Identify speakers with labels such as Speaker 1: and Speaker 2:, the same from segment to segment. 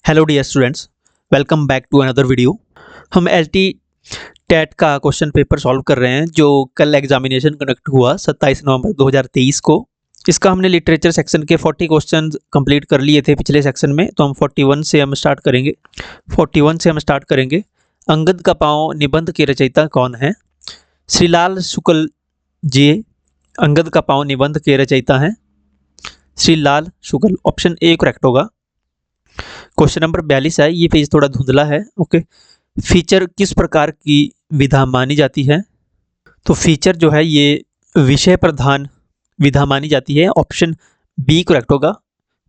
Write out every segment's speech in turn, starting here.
Speaker 1: Hello dear students, welcome back to another video. हम LT TET का question paper solve कर रहे हैं जो कल एग्जामिनेशन कंडक्ट हुआ 27 नवंबर 2023 को। इसका हमने लिटरेचर सेक्शन के 40 क्वेश्चन कंप्लीट कर लिए थे पिछले सेक्शन में, तो हम 41 से हम स्टार्ट करेंगे। अंगद का पाँव निबंध के रचयिता कौन है? श्रीलाल शुक्ल जी अंगद का पाँव निबंध के रचयिता हैं श्रीलाल शुक्ल। ऑप्शन ए करेक्ट होगा। क्वेश्चन नंबर 42 है, ये पेज थोड़ा धुंधला है। ओके, फीचर किस प्रकार की विधा मानी जाती है? तो फीचर जो है ये विषय प्रधान विधा मानी जाती है। ऑप्शन बी करेक्ट होगा,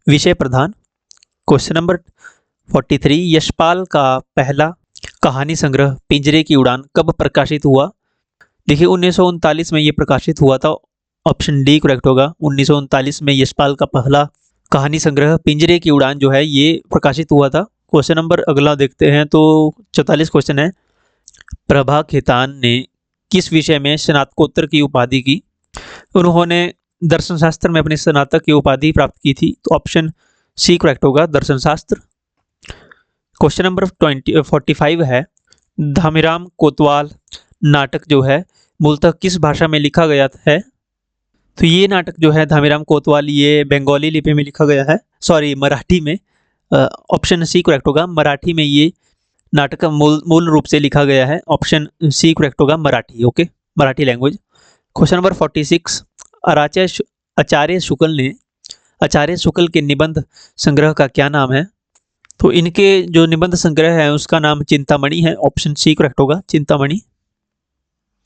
Speaker 1: विषय प्रधान। क्वेश्चन नंबर 43, यशपाल का पहला कहानी संग्रह पिंजरे की उड़ान कब प्रकाशित हुआ? देखिए 1939 में ये प्रकाशित हुआ था। ऑप्शन डी करेक्ट होगा। 1939 में यशपाल का पहला कहानी संग्रह पिंजरे की उड़ान जो है ये प्रकाशित हुआ था। क्वेश्चन नंबर अगला देखते हैं, तो 44 क्वेश्चन है, प्रभा खेतान ने किस विषय में स्नातकोत्तर की उपाधि की? उन्होंने दर्शन शास्त्र में अपनी स्नातक की उपाधि प्राप्त की थी। तो ऑप्शन सी करेक्ट होगा, दर्शन शास्त्र। क्वेश्चन नंबर 45 है, धामीराम कोतवाल नाटक जो है मूलतः किस भाषा में लिखा गया है? तो ये नाटक जो है धामीराम कोतवाल ये बंगाली लिपि में लिखा गया है, मराठी में। ऑप्शन सी करेक्ट होगा, मराठी में ये नाटक मूल रूप से लिखा गया है। ऑप्शन सी करेक्ट होगा, Marathi. Okay, Marathi language. Question number 46, आचार्य शुक्ल के निबंध संग्रह का क्या नाम है? तो इनके जो निबंध संग्रह है उसका नाम चिंतामणि है। ऑप्शन सी करेक्ट होगा, चिंतामणि।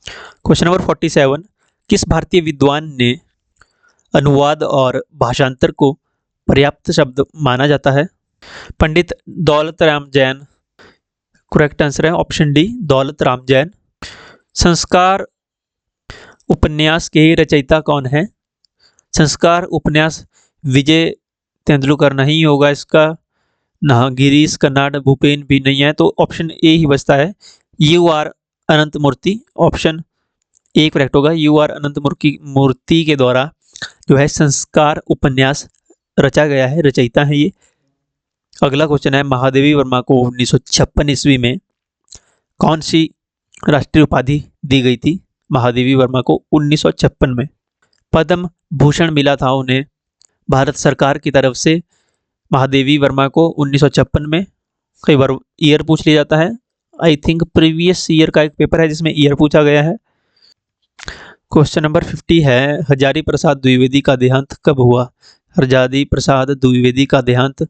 Speaker 1: क्वेश्चन नंबर 47, किस भारतीय विद्वान ने अनुवाद और भाषांतर को पर्याप्त शब्द माना जाता है? पंडित दौलत राम जैन। करेक्ट आंसर है ऑप्शन डी, दौलत राम जैन। संस्कार उपन्यास के रचयिता कौन है? संस्कार उपन्यास विजय तेंदुलकर नहीं होगा इसका, ना गिरीश कर्नाड, भूपेन भी नहीं है, तो ऑप्शन ए ही बचता है, U R Anant Murthy. Option A correct होगा, यू आर अनंत मूर्ति के द्वारा जो है संस्कार उपन्यास रचा गया है, रचयिता है ये। अगला क्वेश्चन है, महादेवी वर्मा को 1956 ईस्वी में कौन सी राष्ट्रीय उपाधि दी गई थी? महादेवी वर्मा को 1956 में पद्म भूषण मिला था उन्हें भारत सरकार की तरफ से। महादेवी वर्मा को 1956 में, कई बार ईयर पूछ लिया जाता है, आई थिंक प्रीवियस ईयर का एक पेपर है जिसमें ईयर पूछा गया है। क्वेश्चन नंबर 50 है, हजारी प्रसाद द्विवेदी का देहांत कब हुआ? हजारी प्रसाद द्विवेदी का देहांत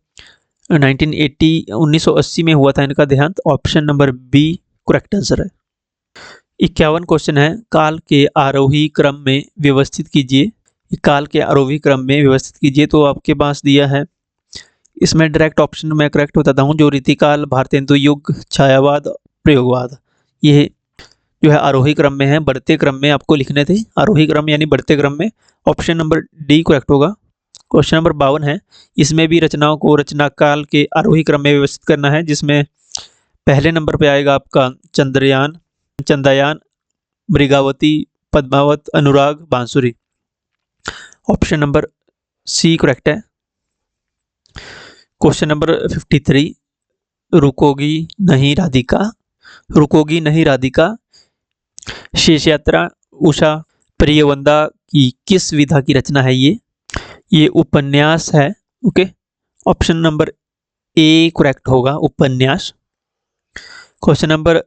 Speaker 1: 1980 में हुआ था इनका देहांत। Option number B correct answer है। 51 क्वेश्चन है, काल के आरोही क्रम में व्यवस्थित कीजिए। काल के आरोही क्रम में व्यवस्थित कीजिए, तो आपके पास दिया है इसमें डायरेक्ट ऑप्शन में करेक्ट बताता हूँ, जो रीतिकाल, भारतेंदु युग, छायावाद, प्रयोगवाद, ये जो है आरोही क्रम में है। बढ़ते क्रम में आपको लिखने थे, आरोही क्रम यानी बढ़ते क्रम में। ऑप्शन नंबर डी करेक्ट होगा। क्वेश्चन नंबर 52 है, इसमें भी रचनाओं को रचना काल के आरोही क्रम में व्यवस्थित करना है, जिसमें पहले नंबर पे आएगा आपका चंद्रयान, मृगावती, पद्मावत, अनुराग, बांसुरी। ऑप्शन नंबर सी करेक्ट है। क्वेश्चन नंबर 53, रुकोगी नहीं राधिका शेष यात्रा उषा प्रियवंदा की किस विधा की रचना है? ये उपन्यास है। Okay, option number A correct होगा, उपन्यास। क्वेश्चन नंबर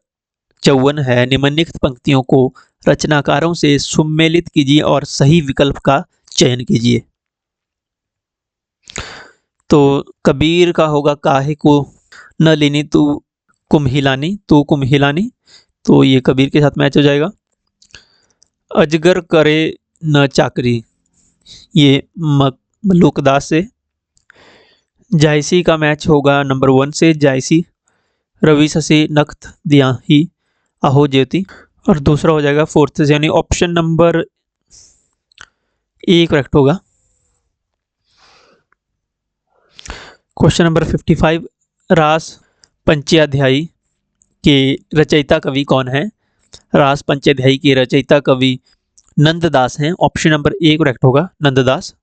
Speaker 1: 54 है, निम्नलिखित पंक्तियों को रचनाकारों से सुमेलित कीजिए और सही विकल्प का चयन कीजिए। तो कबीर का होगा, काहे को न लेनी तू कुम हिलानी, तो ये कबीर के साथ मैच हो जाएगा। अजगर करे न चाकरी, ये मलूकदास से। जायसी का मैच होगा नंबर 1 से, जायसी। रवि शशि नख्त दिया ही आहो ज्योति, और दूसरा हो जाएगा 4th से, यानी ऑप्शन नंबर ए करेक्ट होगा। क्वेश्चन नंबर 55, रास पंचाध्यायी के रचयिता कवि कौन है? रास पंचाध्यायी के रचयिता कवि नंददास हैं। ऑप्शन नंबर ए करेक्ट होगा, नंददास।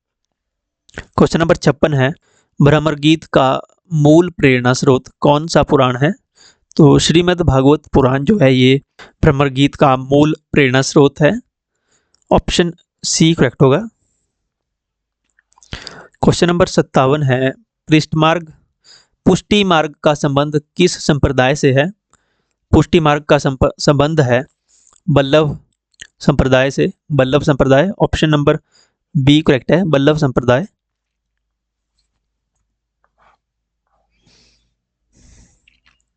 Speaker 1: क्वेश्चन नंबर 56 है, भ्रमर गीत का मूल प्रेरणा स्रोत कौन सा पुराण है? तो श्रीमद् भागवत पुराण जो है ये भ्रमर गीत का मूल प्रेरणा स्रोत है। ऑप्शन सी करेक्ट होगा। क्वेश्चन नंबर 57 है, पृष्ठ मार्ग पुष्टि मार्ग का संबंध किस संप्रदाय से है? पुष्टि मार्ग का संबंध है वल्लभ संप्रदाय से। वल्लभ संप्रदाय, ऑप्शन नंबर बी करेक्ट है, वल्लभ संप्रदाय।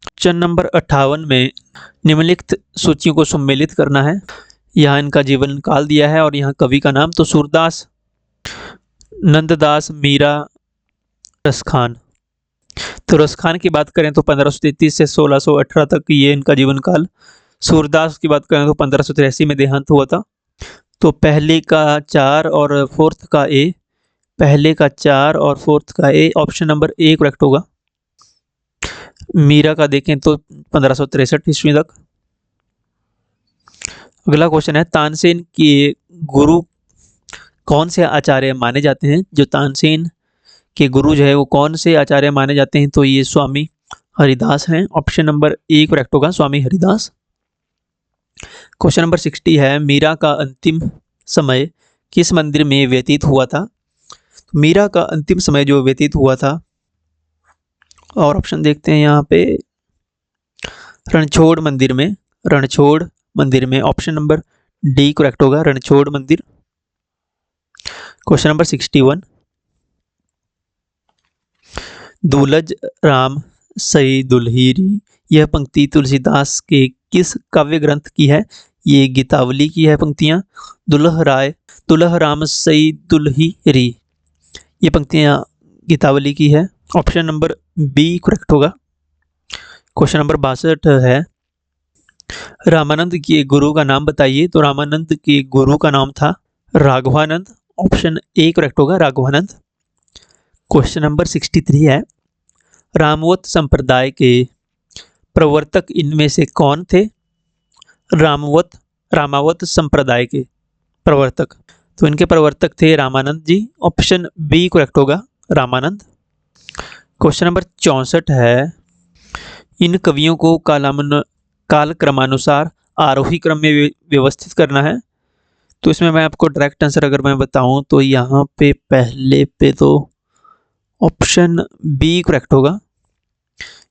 Speaker 1: क्वेश्चन नंबर 58 में निम्नलिखित सूचियों को सम्मिलित करना है। यहाँ इनका जीवन काल दिया है और यहाँ कवि का नाम, तो सूरदास, नंददास, मीरा, रसखान। तो रसखान की बात करें तो 1533 से 1618 तक ये इनका जीवन काल। सूरदास की बात करें तो 1583 में देहांत हुआ था। तो पहले का 4 और फोर्थ का ए, पहले का 4 और फोर्थ का ए, ऑप्शन नंबर ए करेक्ट होगा। मीरा का देखें तो 1563 ईस्वी तक। अगला क्वेश्चन है, तानसेन के गुरु कौन से आचार्य माने जाते हैं? जो तानसेन के गुरु जो है वो कौन से आचार्य माने जाते हैं? तो ये स्वामी हरिदास हैं। ऑप्शन नंबर ए करेक्ट होगा, स्वामी हरिदास। क्वेश्चन नंबर 60 है, मीरा का अंतिम समय किस मंदिर में व्यतीत हुआ था? मीरा का अंतिम समय जो व्यतीत हुआ था, और ऑप्शन देखते हैं यहाँ पे, रणछोड़ मंदिर में, रणछोड़ मंदिर में। ऑप्शन नंबर डी करेक्ट होगा, रणछोड़ मंदिर। क्वेश्चन नंबर 61, दुलज राम सई दुल्हीरी, यह पंक्ति तुलसीदास के किस काव्य ग्रंथ की है? ये गीतावली की है पंक्तियां। दुल्ह राम सई दुल्हीरी, ये पंक्तियां गीतावली की है। ऑप्शन नंबर बी करेक्ट होगा। क्वेश्चन नंबर 62 है, रामानंद के गुरु का नाम बताइए। तो रामानंद के गुरु का नाम था राघवानंद। ऑप्शन ए करेक्ट होगा, राघवानंद। क्वेश्चन नंबर 63 है, रामवत संप्रदाय के प्रवर्तक इनमें से कौन थे? रामावत संप्रदाय के प्रवर्तक, तो इनके प्रवर्तक थे रामानंद जी। ऑप्शन बी करेक्ट होगा, रामानंद। क्वेश्चन नंबर 64 है, इन कवियों को कालक्रमानुसार आरोही क्रम में व्यवस्थित करना है। तो इसमें मैं आपको डायरेक्ट आंसर अगर मैं बताऊं तो यहाँ पे पहले पे तो ऑप्शन बी करेक्ट होगा,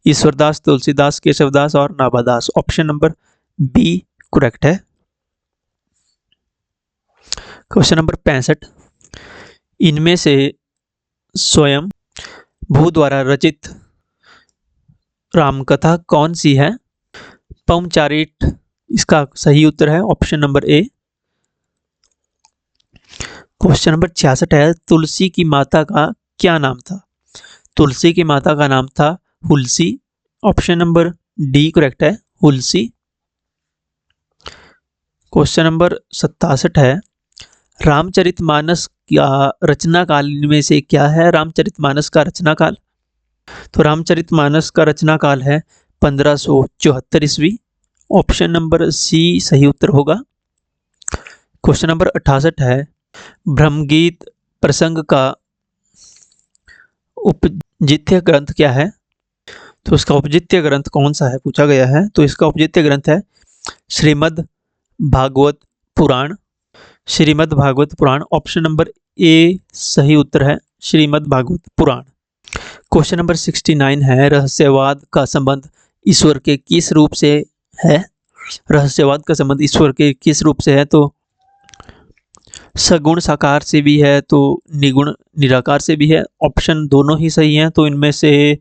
Speaker 1: ईश्वरदास, तुलसीदास, केशवदास और Nabhadas. Option number B correct है। क्वेश्चन नंबर 65, इनमें से स्वयं भू द्वारा रचित रामकथा कौन सी है? पौमचारिट इसका सही उत्तर है, option number A. Question number 66 है, तुलसी की माता का क्या नाम था? तुलसी की माता का नाम था Hulsi. Option number D correct है, हुलसी। क्वेश्चन नंबर 67 है, रामचरितमानस का रचना काल इनमें से क्या है? रामचरितमानस का रचना काल, तो रामचरितमानस का रचना काल है 1574 ईस्वी। ऑप्शन नंबर सी सही उत्तर होगा। क्वेश्चन नंबर 68 है, ब्रह्मगीत प्रसंग का उपजित्य ग्रंथ क्या है? तो इसका उपजित्य ग्रंथ कौन सा है पूछा गया है। तो इसका उपजित्य ग्रंथ है श्रीमद् भागवत पुराण, श्रीमद् भागवत पुराण। ऑप्शन नंबर ए सही उत्तर है, श्रीमद् भागवत पुराण। क्वेश्चन नंबर 69 है, रहस्यवाद का संबंध ईश्वर के किस रूप से है? रहस्यवाद का संबंध ईश्वर के किस रूप से है? तो सगुण साकार से भी है, तो निगुण निराकार से भी है। ऑप्शन दोनों ही सही हैं, तो इनमें से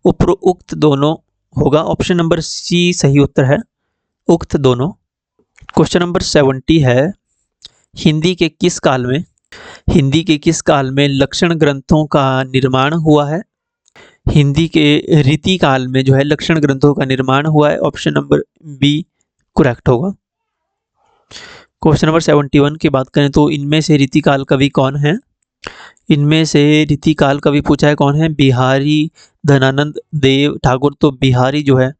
Speaker 1: उपरोक्त दोनों होगा। ऑप्शन नंबर सी सही उत्तर है, उक्त दोनों। क्वेश्चन नंबर 70 है, हिंदी के किस काल में, हिंदी के किस काल में लक्षण ग्रंथों का निर्माण हुआ है? हिंदी के रीति काल में जो है लक्षण ग्रंथों का निर्माण हुआ है। ऑप्शन नंबर बी करेक्ट होगा। क्वेश्चन नंबर 71 की बात करें तो इनमें से रीतिकाल कवि कौन है? इनमें से रीतिकाल कवि पूछा है कौन है? बिहारी धनानंद देव ठाकुर। तो बिहारी जो है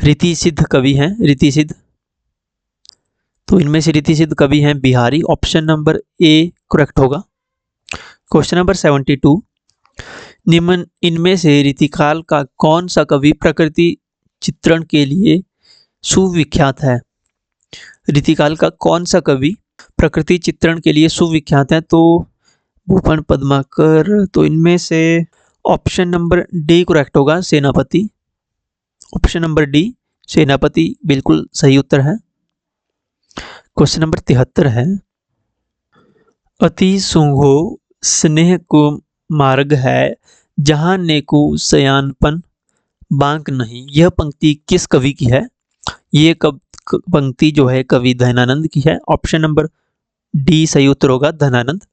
Speaker 1: रीति सिद्ध कवि हैं, रीति सिद्ध। तो इनमें से रीति सिद्ध कवि हैं Bihari. Option number A correct होगा। क्वेश्चन नंबर 72, निम्न इनमें से रीतिकाल का कौन सा कवि प्रकृति चित्रण के लिए सुविख्यात है? रीतिकाल का कौन सा कवि प्रकृति चित्रण के लिए सुविख्यात है? तो भूपन पद्माकर। तो इनमें से ऑप्शन नंबर डी करेक्ट होगा, सेनापति। ऑप्शन नंबर डी सेनापति बिल्कुल सही उत्तर है। क्वेश्चन नंबर 73 है, अति सूंघो स्नेह को मार्ग है, जहां नेकु सयानपन बांक नहीं। यह पंक्ति किस कवि की है? ये पंक्ति जो है कवि धनानंद की है। ऑप्शन नंबर डी सही उत्तर होगा, धनानंद।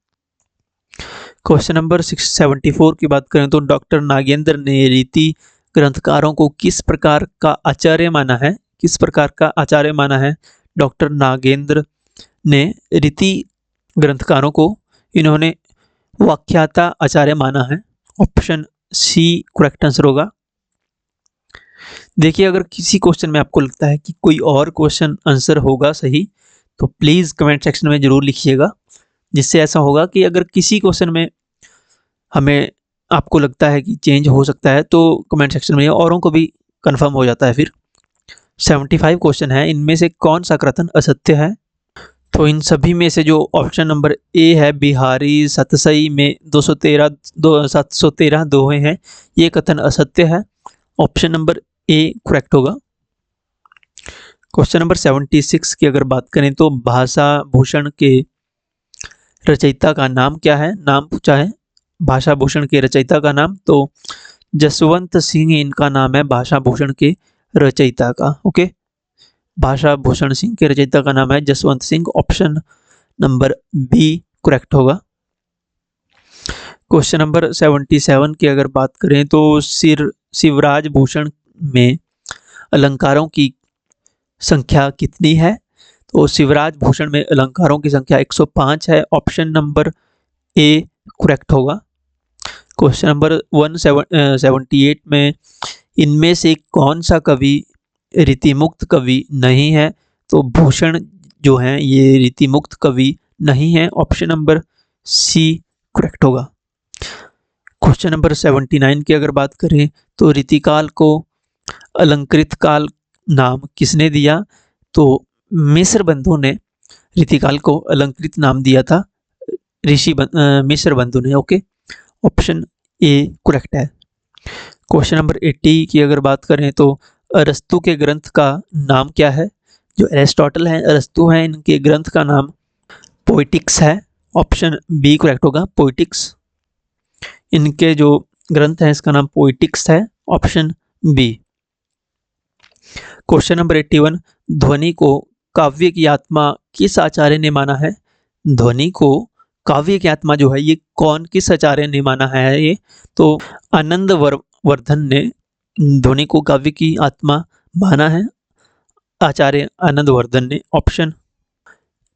Speaker 1: क्वेश्चन नंबर 674 की बात करें तो डॉक्टर नागेंद्र ने रीति ग्रंथकारों को किस प्रकार का आचार्य माना है? किस प्रकार का आचार्य माना है डॉक्टर नागेंद्र ने रीति ग्रंथकारों को? इन्होंने व्याख्याता आचार्य माना है। ऑप्शन सी करेक्ट आंसर होगा। देखिए, अगर किसी क्वेश्चन में आपको लगता है कि कोई और क्वेश्चन आंसर होगा सही, तो प्लीज कमेंट सेक्शन में जरूर लिखिएगा, जिससे ऐसा होगा कि अगर किसी क्वेश्चन में हमें आपको लगता है कि चेंज हो सकता है तो कमेंट सेक्शन में औरों को भी कंफर्म हो जाता है। फिर 75 क्वेश्चन है, इनमें से कौन सा कथन असत्य है? तो इन सभी में से जो ऑप्शन नंबर ए है, बिहारी सतसई में 713 दोहे हैं, ये कथन असत्य है। ऑप्शन नंबर ए करेक्ट होगा। क्वेश्चन नंबर 76 की अगर बात करें तो भाषा भूषण के रचयिता का नाम क्या है? नाम पूछा है भाषा भूषण के रचयिता का नाम, तो जसवंत सिंह इनका नाम है, भाषा भूषण के रचयिता का। ओके, भाषा भूषण सिंह के रचयिता का नाम है Jaswant Singh. Option number B correct होगा। क्वेश्चन नंबर 77 की अगर बात करें तो शिवराज भूषण में अलंकारों की संख्या कितनी है? तो शिवराज भूषण में अलंकारों की संख्या 105 है। ऑप्शन नंबर ए करेक्ट होगा। क्वेश्चन नंबर 178 में इनमें से कौन सा कवि रीतिमुक्त कवि नहीं है? तो भूषण जो है ये रीतिमुक्त कवि नहीं है। ऑप्शन नंबर सी करेक्ट होगा। क्वेश्चन नंबर 79 की अगर बात करें तो रीतिकाल को अलंकृत काल नाम किसने दिया? तो मिस्र बंधु ने रीतिकाल को अलंकृत नाम दिया था, मिस्र बंधु ने। ओके, ऑप्शन ए करेक्ट है। क्वेश्चन नंबर 80 की अगर बात करें तो अरस्तु के ग्रंथ का नाम क्या है? जो एरिस्टोटल है, अरस्तु हैं, इनके ग्रंथ का नाम पोइटिक्स है। ऑप्शन बी करेक्ट होगा, पोइटिक्स। इनके जो ग्रंथ है इसका नाम पोइटिक्स है। Option B. क्वेश्चन नंबर 81, ध्वनि को काव्य की आत्मा किस आचार्य ने माना है? ध्वनि को काव्य की आत्मा जो है ये किस आचार्य ने माना है? ये तो आनंद वर्धन ने ध्वनि को काव्य की आत्मा माना है, आचार्य आनंद वर्धन ने। ऑप्शन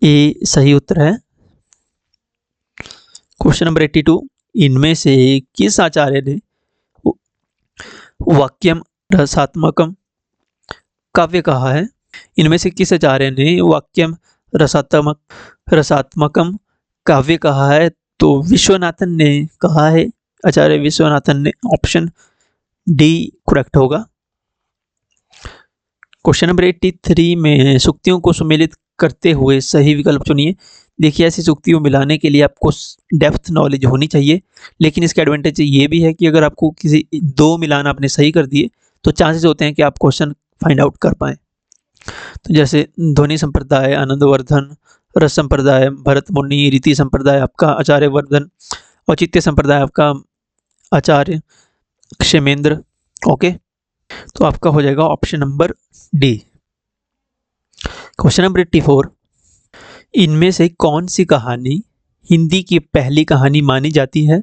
Speaker 1: ए सही उत्तर है। क्वेश्चन नंबर 82, इनमें से किस आचार्य ने वाक्यम रसात्मकम काव्य कहा है? इनमें से किस आचार्य ने वाक्यम रसात्मकम काव्य कहा है? तो विश्वनाथन ने कहा है, आचार्य विश्वनाथन ने। ऑप्शन डी करेक्ट होगा। क्वेश्चन नंबर 83 में सूक्तियों को सुमेलित करते हुए सही विकल्प चुनिए। देखिए, ऐसी सूक्तियों मिलाने के लिए आपको डेप्थ नॉलेज होनी चाहिए, लेकिन इसका एडवांटेज ये भी है कि अगर आपको किसी दो मिलान आपने सही कर दिए तो चांसेस होते हैं कि आप क्वेश्चन फाइंड आउट कर पाएँ। तो जैसे ध्वनि संप्रदाय आनंदवर्धन, रस संप्रदाय भरत मुनि, रीति संप्रदाय आपका आचार्य वर्धन, औचित्य संप्रदाय आपका आचार्य क्षेमेंद्र। ओके, तो आपका हो जाएगा option number D. Question number 84, इनमें से कौन सी कहानी हिंदी की पहली कहानी मानी जाती है?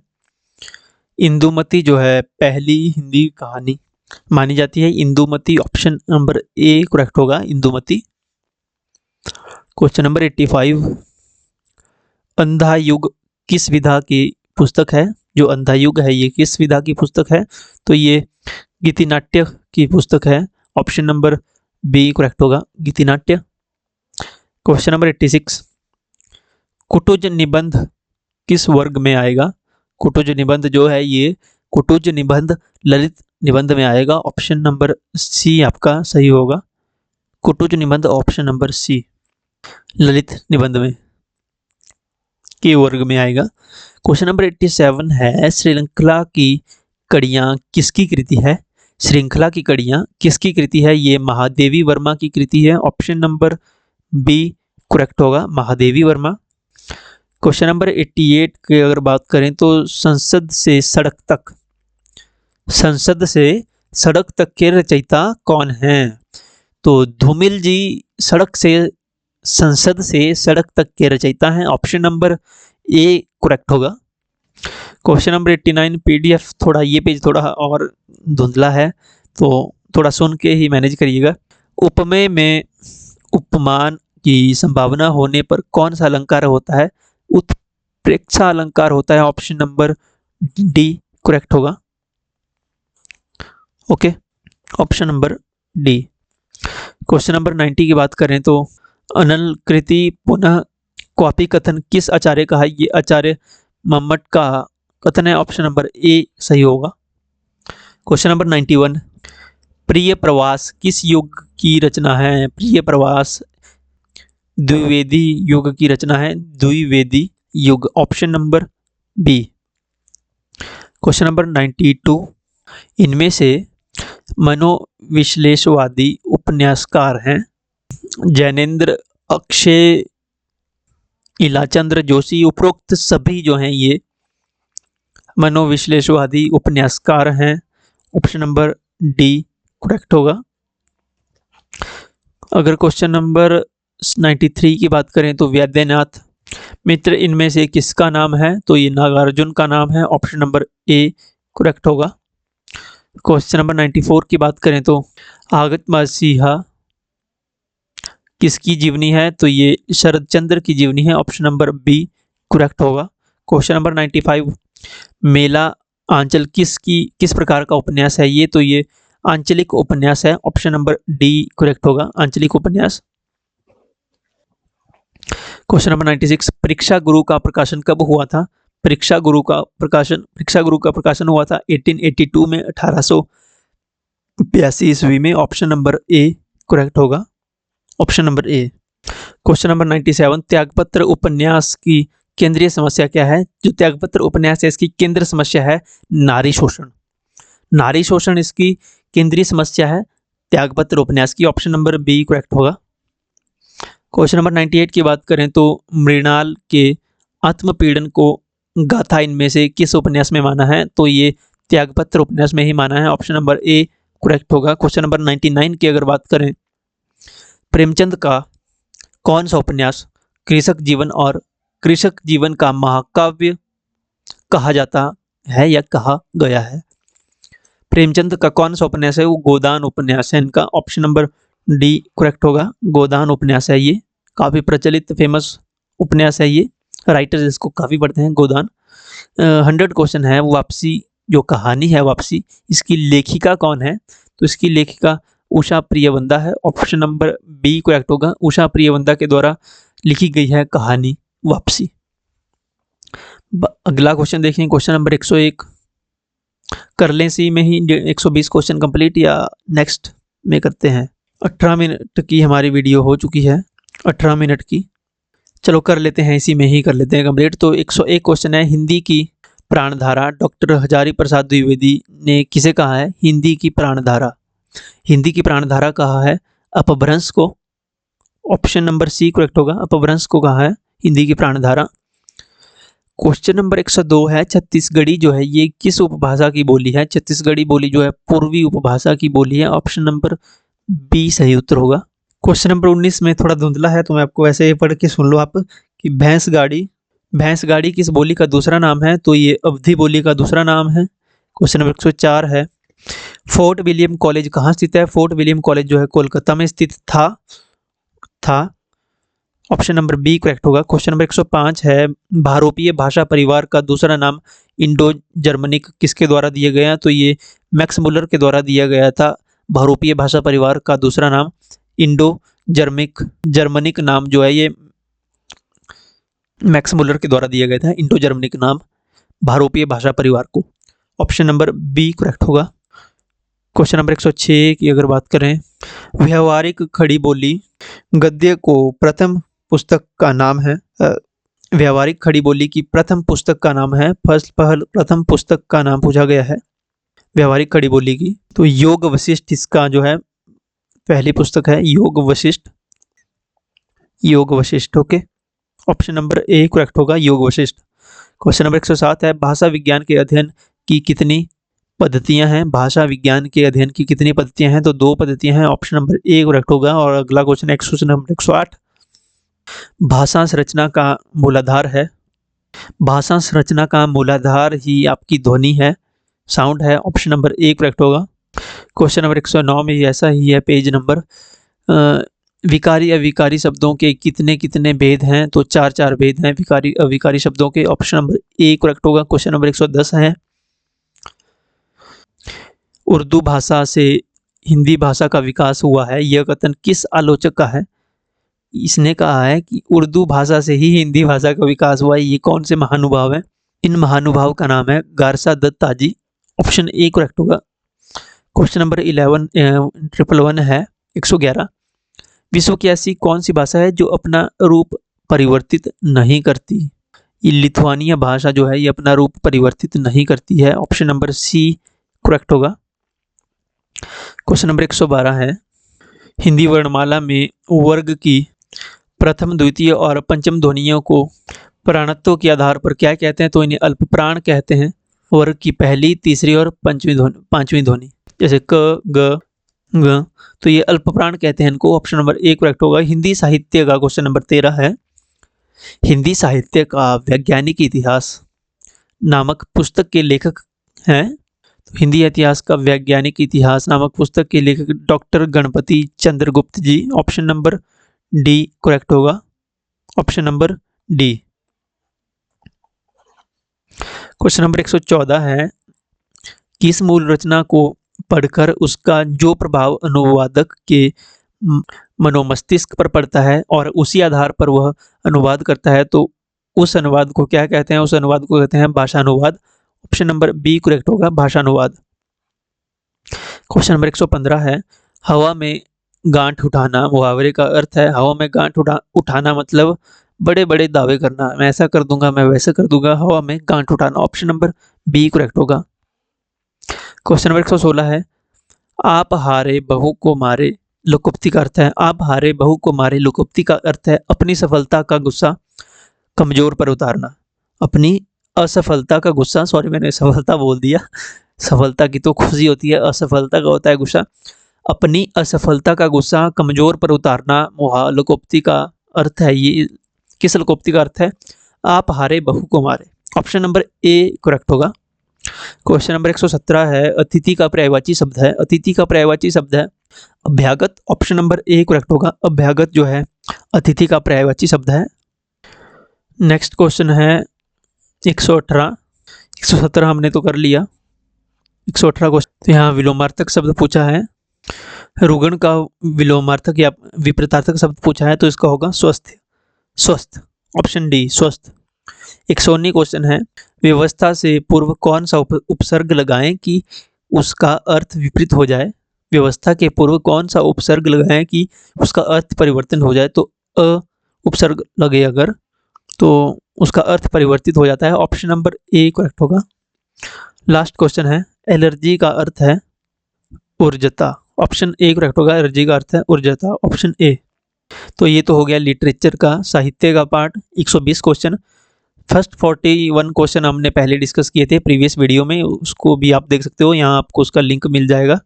Speaker 1: इंदुमती जो है पहली हिंदी कहानी मानी जाती है, Indumati. Option number A correct होगा, इंदुमती। क्वेश्चन नंबर 85, अंधा युग किस विधा की पुस्तक है? जो अंधा युग है ये किस विधा की पुस्तक है? तो ये गीतिनाट्य की पुस्तक है। ऑप्शन नंबर बी करेक्ट होगा, गीतिनाट्य। क्वेश्चन नंबर 86, कुटुज निबंध किस वर्ग में आएगा? कुटुज निबंध जो है ये कुटुज निबंध ललित निबंध में आएगा। ऑप्शन नंबर सी आपका सही होगा। कुटुज निबंध ऑप्शन नंबर सी ललित निबंध में के वर्ग में आएगा। क्वेश्चन नंबर 87 है, श्रृंखला की कड़ियां किसकी कृति है? श्रृंखला की कड़ियां किसकी कृति है? ये महादेवी वर्मा की कृति है। ऑप्शन नंबर बी करेक्ट होगा, महादेवी वर्मा। क्वेश्चन नंबर 88 की अगर बात करें तो संसद से सड़क तक के रचयिता कौन हैं? तो धूमिल जी संसद से सड़क तक के रचयिता हैं। ऑप्शन नंबर ए करेक्ट होगा। क्वेश्चन नंबर 89 पीडीएफ थोड़ा, ये पेज थोड़ा और धुंधला है तो थोड़ा सुन के ही मैनेज करिएगा। उपमेय में उपमान की संभावना होने पर कौन सा अलंकार होता है? उत्प्रेक्षा अलंकार होता है। ऑप्शन नंबर डी करेक्ट होगा। Okay, option number D. Question number 90 की बात करें तो अनलकृति पुनः क्वापी कथन किस आचार्य का है? ये आचार्य मम्मट का कथन है। ऑप्शन नंबर ए सही होगा। क्वेश्चन नंबर 91 प्रिय प्रवास किस युग की रचना है? प्रिय प्रवास द्विवेदी युग की रचना है, द्विवेदी युग। Option number B. Question number 92 इनमें से मनोविश्लेषवादी उपन्यासकार हैं जैनेन्द्र, अक्षय, इलाचंद्र जोशी। उपरोक्त सभी जो हैं ये मनोविश्लेषवादी उपन्यासकार हैं। ऑप्शन नंबर डी करेक्ट होगा। अगर क्वेश्चन नंबर 93 की बात करें तो वैद्यनाथ मित्र इनमें से किसका नाम है? तो ये नागार्जुन का नाम है। ऑप्शन नंबर ए करेक्ट होगा। क्वेश्चन नंबर 94 की बात करें तो आगत मसीहा किसकी जीवनी है? तो ये शरद चंद्र की जीवनी है। ऑप्शन नंबर बी करेक्ट होगा। क्वेश्चन नंबर 95 मेला आंचल किस प्रकार का उपन्यास है? ये तो ये आंचलिक उपन्यास है। ऑप्शन नंबर डी करेक्ट होगा, आंचलिक उपन्यास। क्वेश्चन नंबर 96 परीक्षा गुरु का प्रकाशन कब हुआ था? परीक्षा गुरु का प्रकाशन हुआ था 1882 में, 1882 ईस्वी में। ऑप्शन नंबर ए करेक्ट होगा, option number A. Question number 97 त्यागपत्र उपन्यास की केंद्रीय समस्या क्या है? जो त्यागपत्र उपन्यास है इसकी केंद्र समस्या है नारी शोषण। नारी शोषण इसकी केंद्रीय समस्या है त्यागपत्र उपन्यास की। ऑप्शन नंबर बी करेक्ट होगा। क्वेश्चन नंबर 98 की बात करें तो मृणाल के आत्मपीड़न को गाथा इनमें से किस उपन्यास में माना है? तो ये त्यागपत्र उपन्यास में ही माना है। ऑप्शन नंबर ए करेक्ट होगा। क्वेश्चन नंबर 99 की अगर बात करें प्रेमचंद का कौन सा उपन्यास कृषक जीवन का महाकाव्य कहा जाता है या कहा गया है? प्रेमचंद का कौन सा उपन्यास है? वो गोदान उपन्यास है इनका। ऑप्शन नंबर डी करेक्ट होगा, गोदान उपन्यास है ये। काफी प्रचलित फेमस उपन्यास है ये, राइटर्स इसको काफी पढ़ते हैं, गोदान। 100 क्वेश्चन है। वापसी जो कहानी है वापसी, इसकी लेखिका कौन है? तो इसकी लेखिका उषा प्रियवंदा है। ऑप्शन नंबर बी करेक्ट होगा, उषा प्रियवंदा के द्वारा लिखी गई है कहानी वापसी। अगला क्वेश्चन देखें, क्वेश्चन नंबर 101 कर लें सी में ही 120 क्वेश्चन कंप्लीट या नेक्स्ट में करते हैं? 18 मिनट की हमारी वीडियो हो चुकी है, 18 मिनट की। चलो कर लेते हैं, इसी में ही कर लेते हैं कंप्लीट। तो 101 क्वेश्चन है, हिंदी की प्राणधारा डॉक्टर हजारी प्रसाद द्विवेदी ने किसे कहा है? हिंदी की प्राणधारा कहा है अपभ्रंश को। ऑप्शन नंबर सी करेक्ट होगा, अपभ्रंश को कहा है हिंदी की प्राणधारा। क्वेश्चन नंबर 102 है, छत्तीसगढ़ी जो है ये किस उपभाषा की बोली है? छत्तीसगढ़ी बोली जो है पूर्वी उपभाषा की बोली है। ऑप्शन नंबर बी सही उत्तर होगा। क्वेश्चन नंबर 19 में थोड़ा धुंधला है तो मैं आपको ऐसे पढ़ के सुन लो आप कि भैंसगाड़ी किस बोली का दूसरा नाम है? तो ये अवधी बोली का दूसरा नाम है। क्वेश्चन नंबर 104 है, फोर्ट विलियम कॉलेज कहाँ स्थित है? फोर्ट विलियम कॉलेज जो है कोलकाता में स्थित था। ऑप्शन नंबर बी करेक्ट होगा। क्वेश्चन नंबर 105 है, भारोपीय भाषा परिवार का दूसरा नाम इंडो जर्मनिक किसके द्वारा दिया गया? तो ये मैक्स मुलर के द्वारा दिया गया था। भारोपीय भाषा परिवार का दूसरा नाम इंडो जर्मनिक नाम जो है ये मैक्स मुलर के द्वारा दिया गया था, इंडो जर्मनिक नाम भारोपीय भाषा परिवार को। ऑप्शन नंबर बी करेक्ट होगा। क्वेश्चन नंबर 106 की अगर बात करें, व्यवहारिक खड़ी बोली गद्य को प्रथम पुस्तक का नाम है। व्यवहारिक खड़ी बोली की प्रथम पुस्तक का नाम है, प्रथम पुस्तक का नाम पूछा गया है व्यवहारिक खड़ी बोली की, तो योग वशिष्ठ इसका जो है पहली पुस्तक है, योग वशिष्ठ। योग Vashishtha, okay, option number A correct होगा, योग वशिष्ठ। क्वेश्चन नंबर 107 है, भाषा विज्ञान के अध्ययन की कितनी पद्धतियां हैं। भाषा विज्ञान के अध्ययन की कितनी पद्धतियां हैं, तो 2 पद्धतियां हैं, ऑप्शन नंबर ए करेक्ट होगा। और अगला क्वेश्चन क्वेश्चन नंबर 108, भाषा संरचना का मूलाधार है। भाषा संरचना का मूलाधार ही आपकी ध्वनि है, साउंड है, ऑप्शन नंबर ए करेक्ट होगा। क्वेश्चन नंबर 109 में ऐसा ही है, पेज नंबर, विकारी अविकारी शब्दों के कितने कितने भेद हैं, तो 4 भेद हैं विकारी अविकारी शब्दों के, ऑप्शन नंबर ए करेक्ट होगा। क्वेश्चन नंबर 110 है, उर्दू भाषा से हिंदी भाषा का विकास हुआ है, यह कथन किस आलोचक का है। इसने कहा है कि उर्दू भाषा से ही हिंदी भाषा का विकास हुआ है, ये कौन से महानुभाव हैं। इन महानुभाव का नाम है गारसा दत्त ताजी, ऑप्शन ए करेक्ट होगा। क्वेश्चन नंबर 11 है 111, विश्व की ऐसी कौन सी भाषा है जो अपना रूप परिवर्तित नहीं करती। ये लिथुआनिया भाषा जो है ये अपना रूप परिवर्तित नहीं करती है, ऑप्शन नंबर सी करेक्ट होगा। क्वेश्चन नंबर 112 है, हिंदी वर्णमाला में वर्ग की प्रथम द्वितीय और पंचम ध्वनियों को प्राणत्व के आधार पर क्या कहते हैं, तो इन्हें अल्पप्राण कहते हैं। वर्ग की पहली, तीसरी और पांचवी ध्वनि, जैसे क ग ग, तो ये अल्पप्राण कहते हैं इनको, ऑप्शन नंबर ए करेक्ट होगा। हिंदी साहित्य का क्वेश्चन नंबर 13 है, हिंदी साहित्य का वैज्ञानिक इतिहास नामक पुस्तक के लेखक हैं। तो हिंदी इतिहास का वैज्ञानिक इतिहास नामक पुस्तक के लेखक डॉक्टर गणपति चंद्रगुप्त जी, ऑप्शन नंबर डी करेक्ट होगा, option number D. Question number 114 है, किस मूल रचना को पढ़कर उसका जो प्रभाव अनुवादक के मनोमस्तिष्क पर पड़ता है और उसी आधार पर वह अनुवाद करता है, तो उस अनुवाद को क्या कहते हैं, उस अनुवाद को कहते हैं भाषानुवाद, ऑप्शन नंबर बी करेक्ट होगा, भाषानुवाद। क्वेश्चन नंबर 115 है, हवा में गांठ उठाना मुहावरे का अर्थ है। हवा में गांठ उठाना मतलब बड़े बड़े दावे करना, मैं ऐसा कर दूंगा, मैं वैसा कर दूंगा, हवा में गांठ उठाना, ऑप्शन नंबर बी करेक्ट होगा। क्वेश्चन नंबर 116 है, आप हारे बहू को मारे लोकोक्ति का अर्थ है। आप हारे बहू को मारे लोकोक्ति का अर्थ है अपनी सफलता का गुस्सा कमजोर पर उतारना। अपनी असफलता का गुस्सा, सॉरी मैंने सफलता बोल दिया, सफलता की तो खुशी होती है, असफलता का होता है गुस्सा। अपनी असफलता का गुस्सा कमजोर पर उतारना लोकोक्ति का अर्थ है। ये किस लोकोक्ति का अर्थ है, आप हारे बहू को मारे, ऑप्शन नंबर ए करेक्ट होगा। क्वेश्चन नंबर 117 है, अतिथि का पर्यायवाची शब्द है। अतिथि का पर्यायवाची शब्द है अभ्यागत, ऑप्शन नंबर ए करेक्ट होगा। अभ्यागत जो है अतिथि का पर्यायवाची शब्द है। नेक्स्ट क्वेश्चन है 118, 117 हमने तो कर लिया, 118 क्वेश्चन, तो यहाँ विलोमार्थक शब्द पूछा है। रुगण का विलोमार्थक या विपरीतार्थक शब्द पूछा है, तो इसका होगा स्वस्थ, स्वस्थ, ऑप्शन डी स्वस्थ। 119 क्वेश्चन है, व्यवस्था से पूर्व कौन सा उपसर्ग लगाएं कि उसका अर्थ विपरीत हो जाए। व्यवस्था के पूर्व कौन सा उपसर्ग लगाएं कि उसका अर्थ परिवर्तन हो जाए, तो अ उपसर्ग लगे अगर, तो उसका अर्थ परिवर्तित हो जाता है, ऑप्शन नंबर ए करेक्ट होगा। लास्ट क्वेश्चन है, एलर्जी का अर्थ है ऊर्जता, ऑप्शन ए करेक्ट होगा। एलर्जी का अर्थ है ऊर्जता, ऑप्शन ए। तो ये तो हो गया लिटरेचर का, साहित्य का पार्ट, 120 क्वेश्चन। फर्स्ट 41 क्वेश्चन हमने पहले डिस्कस किए थे प्रीवियस वीडियो में, उसको भी आप देख सकते हो, यहाँ आपको उसका लिंक मिल जाएगा,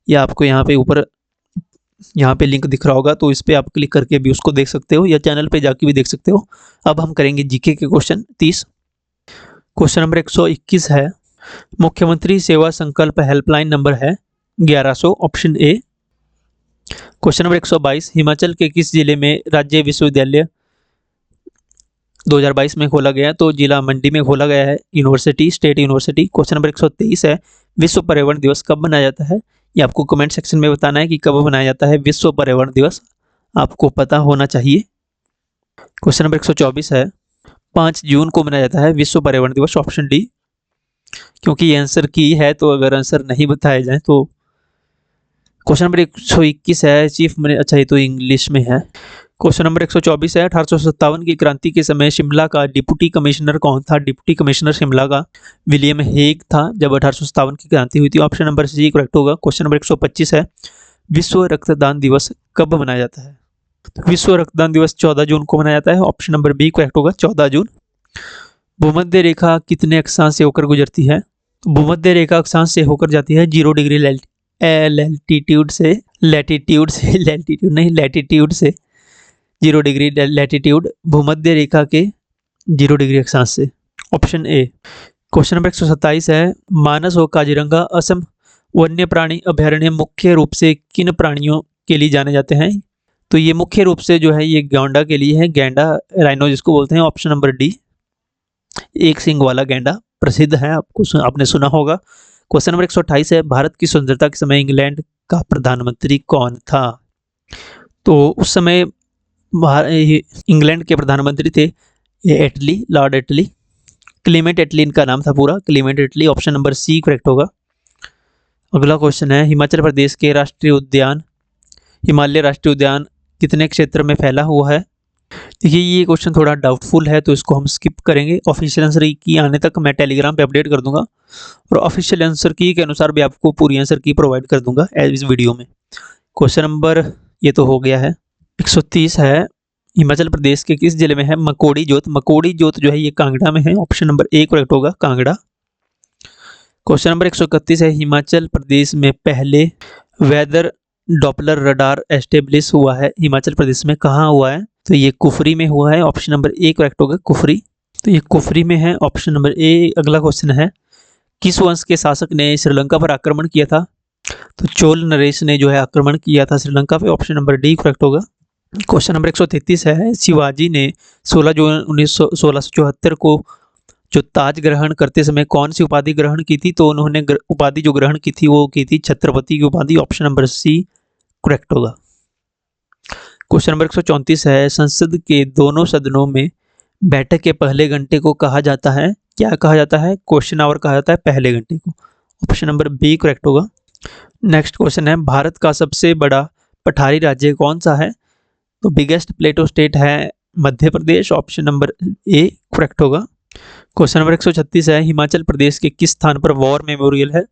Speaker 1: या आपको यहाँ पे ऊपर यहाँ पे लिंक दिख रहा होगा, तो इस पर आप क्लिक करके भी उसको देख सकते हो, या चैनल पे जाके भी देख सकते हो। अब हम करेंगे जीके के क्वेश्चन 30। क्वेश्चन नंबर 121 है, मुख्यमंत्री सेवा संकल्प हेल्पलाइन नंबर है 1100, option A. Question number 122, Himachal के किस जिले में राज्य विश्वविद्यालय 2022 में खोला गया, तो जिला मंडी में खोला गया है, university, state university. Question number 123 है, विश्व पर्यावरण दिवस कब मनाया जाता है। ये आपको कमेंट सेक्शन में बताना है कि कब मनाया जाता है विश्व पर्यावरण दिवस, आपको पता होना चाहिए। क्वेश्चन नंबर 124 है, 5 जून को मनाया जाता है विश्व पर्यावरण दिवस, ऑप्शन डी। क्योंकि ये आंसर की है, तो अगर आंसर नहीं बताया जाए तो। क्वेश्चन नंबर 121 है चीफ मिनिस्टर, अच्छा ये तो इंग्लिश में है। क्वेश्चन नंबर 124 है 1857 की क्रांति के समय शिमला का डिप्टी कमिश्नर कौन था? डिप्टी कमिश्नर शिमला का विलियम हेग था जब 1857 की क्रांति हुई थी। ऑप्शन नंबर सी करेक्ट होगा। क्वेश्चन नंबर 125 है विश्व रक्तदान दिवस कब मनाया जाता है? विश्व रक्तदान दिवस 14 जून को मनाया जाता है। ऑप्शन नंबर बी करेक्ट होगा, 14 जून। भूमध्य रेखा कितने अक्षांश से होकर गुजरती है? भूमध्य रेखा अक्षांश से होकर जाती है 0 डिग्री लैटिट्यूड से, लैटिट्यूड नहीं, लैटिट्यूड से 0 डिग्री लैटिट्यूड, भूमध्य रेखा के 0 डिग्री अक्षांश से। Option A. क्वेश्चन नंबर 127 है मानस और काजीरंगा असम वन्य प्राणी अभयारण्य मुख्य रूप से किन प्राणियों के लिए जाने जाते हैं? तो ये मुख्य रूप से जो है ये गैंडा के लिए है, गैंडा राइनो जिसको बोलते हैं। ऑप्शन नंबर डी, एक सिंग वाला गैंडा प्रसिद्ध है, आपने सुना होगा। क्वेश्चन नंबर 128 है भारत की स्वतंत्रता के समय इंग्लैंड का प्रधानमंत्री कौन था? तो उस समय इंग्लैंड के प्रधानमंत्री थे एटली, लॉर्ड एटली, क्लीमेंट एटली इनका नाम था पूरा, क्लीमेंट एटली। ऑप्शन नंबर सी करेक्ट होगा। अगला क्वेश्चन है हिमाचल प्रदेश के राष्ट्रीय उद्यान हिमालय राष्ट्रीय उद्यान कितने क्षेत्र में फैला हुआ है? देखिए ये क्वेश्चन थोड़ा डाउटफुल है तो इसको हम स्किप करेंगे। ऑफिशियल आंसर की आने तक मैं टेलीग्राम पे अपडेट कर दूंगा और ऑफिशियल आंसर की के अनुसार भी आपको पूरी आंसर की प्रोवाइड कर दूंगा इस वीडियो में। क्वेश्चन नंबर ये तो हो गया है 130 है हिमाचल प्रदेश के किस जिले में है मकोड़ी जोत? मकोड़ी जोत जो है ये कांगड़ा में है। ऑप्शन नंबर ए करेक्ट होगा, कांगड़ा। क्वेश्चन नंबर 131 है हिमाचल प्रदेश में पहले वेदर डॉपलर रडार एस्टेब्लिश हुआ है हिमाचल प्रदेश में कहाँ हुआ है? तो ये कुफरी में हुआ है। ऑप्शन नंबर ए करेक्ट होगा, कुफरी। तो ये कुफरी में है, ऑप्शन नंबर ए। अगला क्वेश्चन है किस वंश के शासक ने श्रीलंका पर आक्रमण किया था? तो चोल नरेश ने जो है आक्रमण किया था श्रीलंका पे। ऑप्शन नंबर डी करेक्ट होगा। क्वेश्चन नंबर 133 है शिवाजी ने 16 जून 1674 को जो ताज ग्रहण करते समय कौन सी उपाधि ग्रहण की थी? तो उन्होंने उपाधि जो ग्रहण की थी वो की थी छत्रपति की उपाधि। ऑप्शन नंबर सी करेक्ट होगा। क्वेश्चन नंबर 134 है संसद के दोनों सदनों में बैठक के पहले घंटे को कहा जाता है, क्या कहा जाता है? क्वेश्चन आवर कहा जाता है पहले घंटे को। ऑप्शन नंबर बी करेक्ट होगा। नेक्स्ट क्वेश्चन है भारत का सबसे बड़ा पठारी राज्य कौन सा है? तो बिगेस्ट प्लेटो स्टेट है Madhya Pradesh. Option number A correct होगा। क्वेश्चन नंबर 136 है हिमाचल प्रदेश के किस स्थान पर वॉर मेमोरियल है?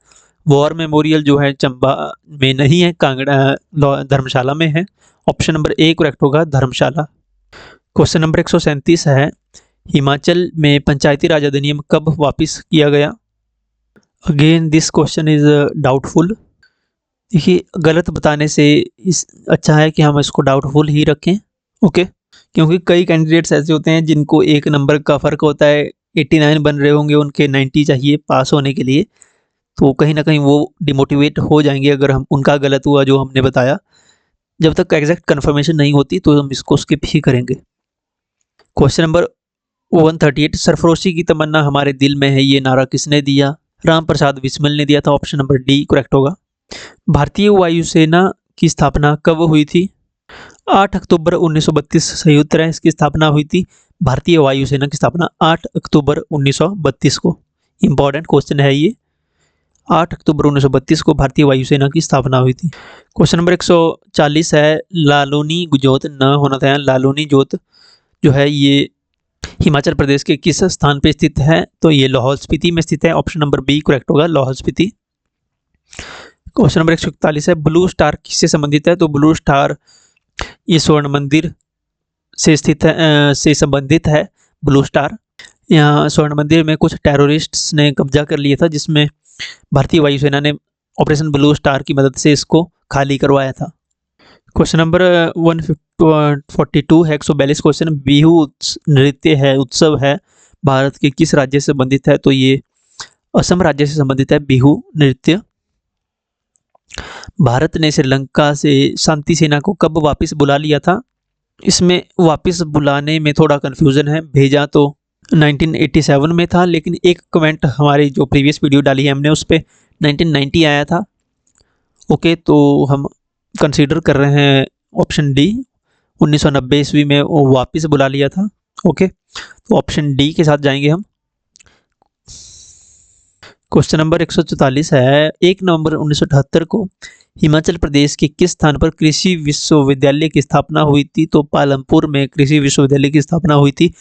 Speaker 1: वॉर मेमोरियल जो है चंबा में नहीं है, कांगड़ा धर्मशाला में है। ऑप्शन नंबर ए करेक्ट होगा, धर्मशाला। क्वेश्चन नंबर 137 है हिमाचल में पंचायती राज अधिनियम कब वापस किया गया? Again this question is doubtful. देखिए गलत बताने से अच्छा है कि हम इसको डाउटफुल ही रखें, ओके। क्योंकि कई कैंडिडेट्स ऐसे होते हैं जिनको एक नंबर का फ़र्क होता है, 89 बन रहे होंगे, उनके 90 चाहिए पास होने के लिए, तो कहीं ना कहीं वो डिमोटिवेट हो जाएंगे अगर हम उनका गलत हुआ जो हमने बताया। जब तक एग्जैक्ट कंफर्मेशन नहीं होती तो हम इसको स्किप ही करेंगे। क्वेश्चन नंबर 138 सरफरोशी की तमन्ना हमारे दिल में है ये नारा किसने दिया? राम प्रसाद बिस्मिल ने दिया था। ऑप्शन नंबर डी करेक्ट होगा। भारतीय वायुसेना की स्थापना कब हुई थी? 8 अक्टूबर 1932 सही उत्तर है, इसकी स्थापना हुई थी। भारतीय वायुसेना की स्थापना 8 अक्टूबर 1932 को। इंपॉर्टेंट क्वेश्चन है ये, 8 अक्टूबर 1932 को भारतीय वायुसेना की स्थापना हुई थी। क्वेश्चन नंबर 140 है लालूनी जोत न होना था, लालूनी जोत जो है ये हिमाचल प्रदेश के किस स्थान पे स्थित है? तो ये लाहौल स्पीति में स्थित है। ऑप्शन नंबर बी करेक्ट होगा, लाहौल स्पीति। क्वेश्चन नंबर 141 है ब्लू स्टार किससे संबंधित है? तो ब्लू स्टार ये स्वर्ण मंदिर से स्थित है, से संबंधित है ब्लू स्टार। यहाँ स्वर्ण मंदिर में कुछ टेररिस्ट्स ने कब्जा कर लिया था, जिसमें भारतीय वायुसेना ने ऑपरेशन ब्लू स्टार की मदद से इसको खाली करवाया था। क्वेश्चन नंबर 142 है 142 क्वेश्चन, बिहू नृत्य है, उत्सव है, भारत के किस राज्य से संबंधित है? तो ये असम राज्य से संबंधित है बिहू नृत्य। भारत ने श्रीलंका से शांति सेना को कब वापस बुला लिया था? इसमें वापस बुलाने में थोड़ा कंफ्यूजन है, भेजा तो 1987 में था, लेकिन एक कमेंट हमारी जो प्रीवियस वीडियो डाली है हमने उस पर 1990 आया था, ओके। तो हम कंसीडर कर रहे हैं ऑप्शन डी, 1990 ईस्वी में वो वापस बुला लिया था, ओके। तो ऑप्शन डी के साथ जाएंगे हम। क्वेश्चन नंबर 144 है, 1 नवंबर 1978 को हिमाचल प्रदेश के किस स्थान पर कृषि विश्वविद्यालय की स्थापना हुई थी? तो पालमपुर में कृषि विश्वविद्यालय की स्थापना हुई थी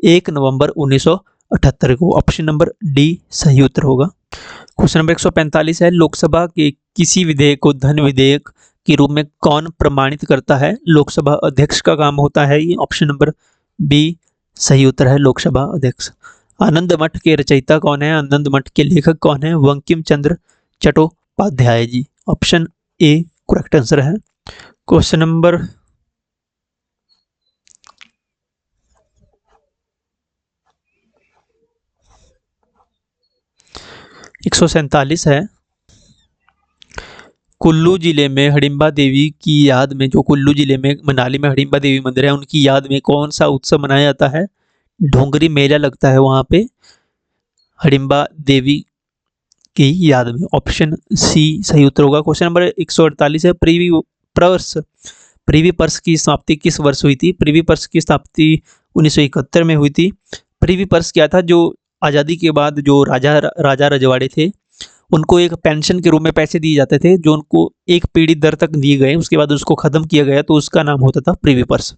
Speaker 1: 1 नवंबर 1978 को। ऑप्शन नंबर डी सही उत्तर होगा। क्वेश्चन नंबर 145 है, लोकसभा के किसी विधेयक को धन विधेयक के रूप में कौन प्रमाणित करता है? लोकसभा अध्यक्ष का काम होता है ये। ऑप्शन नंबर बी सही उत्तर है, लोकसभा अध्यक्ष। आनंद मठ के रचयिता कौन है? आनंद मठ के लेखक कौन है? बंकिम चंद्र चट्टोपाध्याय जी। ऑप्शन ए करेक्ट आंसर है। क्वेश्चन नंबर 147 है, कुल्लू जिले में हडिम्बा देवी की याद में, जो कुल्लू जिले में मनाली में हडिम्बा देवी मंदिर है, उनकी याद में कौन सा उत्सव मनाया जाता है? ढोंगरी मेला लगता है वहां पे हडिम्बा देवी की याद में। ऑप्शन सी सही उत्तर होगा। क्वेश्चन नंबर 148 है, प्रिवी पर्स की स्थापना किस वर्ष हुई थी? प्रिवी पर्स की स्थापना 1971 में हुई थी। प्रिवी पर्स क्या था? जो आज़ादी के बाद जो राजा रजवाड़े थे, उनको एक पेंशन के रूप में पैसे दिए जाते थे, जो उनको एक पीढ़ी दर तक दिए गए, उसके बाद उसको खत्म किया गया, तो उसका नाम होता था प्रिवी पर्स।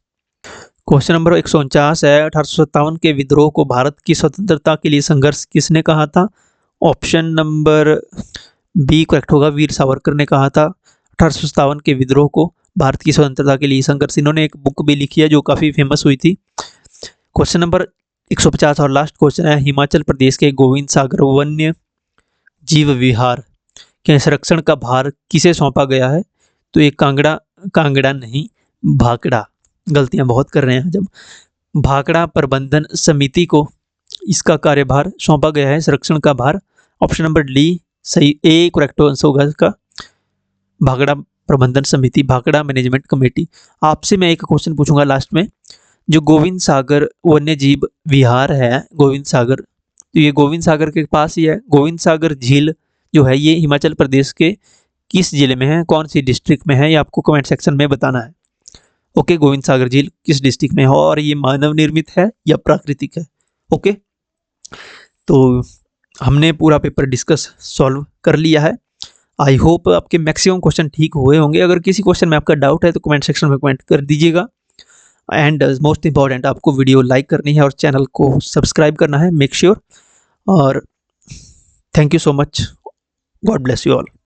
Speaker 1: क्वेश्चन नंबर 149 है, 1857 के विद्रोह को भारत की स्वतंत्रता के लिए संघर्ष किसने कहा था? ऑप्शन नंबर बी करेक्ट होगा, वीर सावरकर ने कहा था 1857 के विद्रोह को भारत की स्वतंत्रता के लिए संघर्ष। इन्होंने एक बुक भी लिखी है जो काफ़ी फेमस हुई थी। क्वेश्चन नंबर 150 और लास्ट क्वेश्चन है, हिमाचल प्रदेश के गोविंद सागर वन्य जीव विहार के संरक्षण का भार किसे सौंपा गया है? तो ये कांगड़ा नहीं, भाखड़ा, गलतियां बहुत कर रहे हैं जब, भाखड़ा प्रबंधन समिति को इसका कार्यभार सौंपा गया है, संरक्षण का भार। ऑप्शन नंबर डी सही, ए करेक्ट आंसर होगा इसका, भाखड़ा प्रबंधन समिति, भाखड़ा मैनेजमेंट कमेटी। आपसे मैं एक क्वेश्चन पूछूंगा लास्ट में, जो गोविंद सागर वन्य जीव विहार है, गोविंद सागर, तो ये गोविंद सागर के पास ही है। गोविंद सागर झील जो है ये हिमाचल प्रदेश के किस जिले में है, कौन सी डिस्ट्रिक्ट में है, ये आपको कमेंट सेक्शन में बताना है। ओके, गोविंद सागर झील किस डिस्ट्रिक्ट में है और ये मानव निर्मित है या प्राकृतिक है? ओके, तो हमने पूरा पेपर डिस्कस सॉल्व कर लिया है। आई होप आपके मैक्सिमम क्वेश्चन ठीक हुए होंगे। अगर किसी क्वेश्चन में आपका डाउट है तो कमेंट सेक्शन में कमेंट कर दीजिएगा। एंड मोस्ट इंपॉर्टेंट, आपको वीडियो लाइक करनी है और चैनल को सब्सक्राइब करना है, मेक श्योर। और thank you so much, God bless you all.